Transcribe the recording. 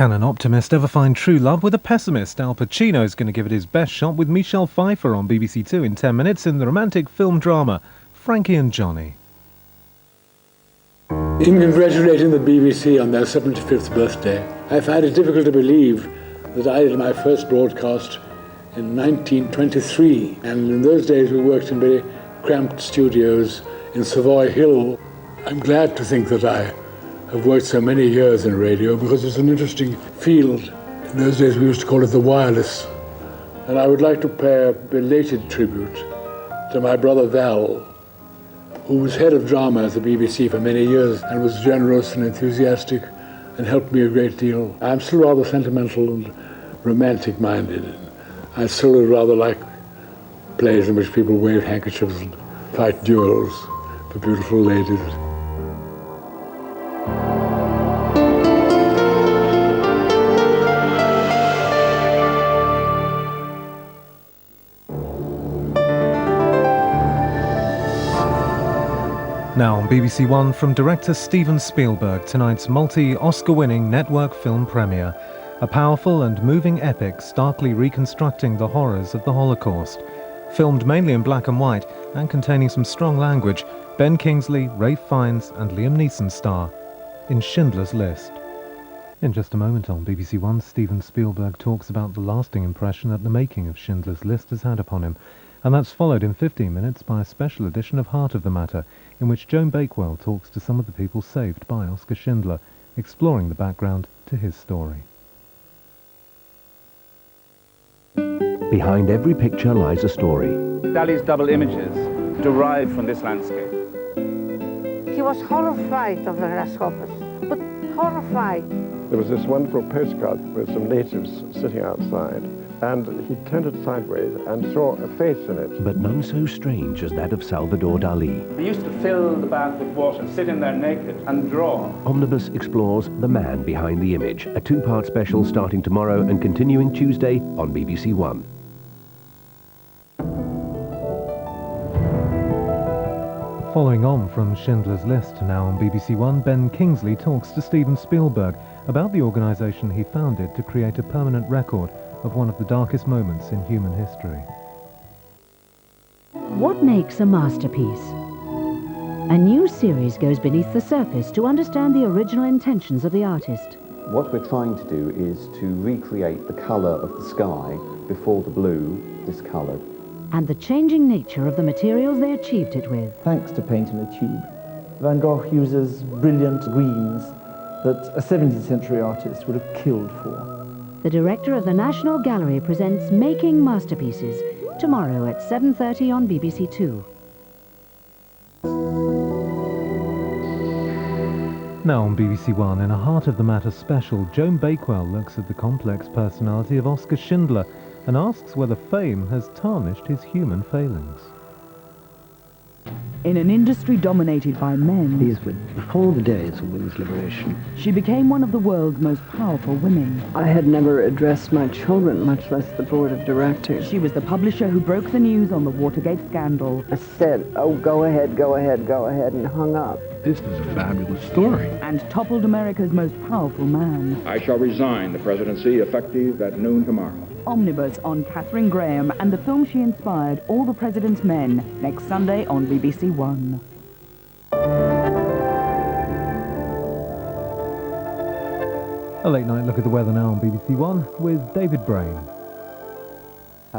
Can an optimist ever find true love with a pessimist? Al Pacino is going to give it his best shot with Michelle Pfeiffer on BBC Two in 10 minutes in the romantic film drama Frankie and Johnny. In congratulating the BBC on their 75th birthday, I find it difficult to believe that I did my first broadcast in 1923, and in those days we worked in very cramped studios in Savoy Hill. I'm glad to think that I have worked so many years in radio because it's an interesting field. In those days we used to call it the wireless. And I would like to pay a belated tribute to my brother Val, who was head of drama at the BBC for many years and was generous and enthusiastic and helped me a great deal. I'm still rather sentimental and romantic-minded. I still would rather like plays in which people wave handkerchiefs and fight duels for beautiful ladies. Now on BBC One from director Steven Spielberg, tonight's multi-Oscar-winning network film premiere. A powerful and moving epic starkly reconstructing the horrors of the Holocaust. Filmed mainly in black and white and containing some strong language, Ben Kingsley, Ralph Fiennes and Liam Neeson star in Schindler's List. In just a moment on BBC One, Steven Spielberg talks about the lasting impression that the making of Schindler's List has had upon him. And that's followed in 15 minutes by a special edition of Heart of the Matter, in which Joan Bakewell talks to some of the people saved by Oskar Schindler, exploring the background to his story. Behind every picture lies a story. Dali's double images derived from this landscape. He was horrified of the grasshoppers, but horrified. There was this wonderful postcard with some natives sitting outside, and he turned it sideways and saw a face in it. But none so strange as that of Salvador Dali. They used to fill the bath with water, sit in there naked and draw. Omnibus explores the man behind the image, a two-part special starting tomorrow and continuing Tuesday on BBC One. Following on from Schindler's List, now on BBC One, Ben Kingsley talks to Steven Spielberg about the organisation he founded to create a permanent record of one of the darkest moments in human history. What makes a masterpiece? A new series goes beneath the surface to understand the original intentions of the artist. What we're trying to do is to recreate the colour of the sky before the blue discoloured. And the changing nature of the materials they achieved it with. Thanks to paint in a tube, Van Gogh uses brilliant greens that a 17th century artist would have killed for. The director of the National Gallery presents Making Masterpieces tomorrow at 7:30 on BBC Two. Now on BBC One, in a Heart of the Matter special, Joan Bakewell looks at the complex personality of Oskar Schindler and asks whether fame has tarnished his human failings. In an industry dominated by men, these were before the days of women's liberation. She became one of the world's most powerful women. I had never addressed my children, much less the board of directors. She was the publisher who broke the news on the Watergate scandal. I said, oh, go ahead, go ahead, go ahead, and hung up. This is a fabulous story. And toppled America's most powerful man. I shall resign the presidency effective at noon tomorrow. Omnibus on Katharine Graham and the film she inspired, All the President's Men, next Sunday on BBC One. A late night look at the weather now on BBC One with David Brain.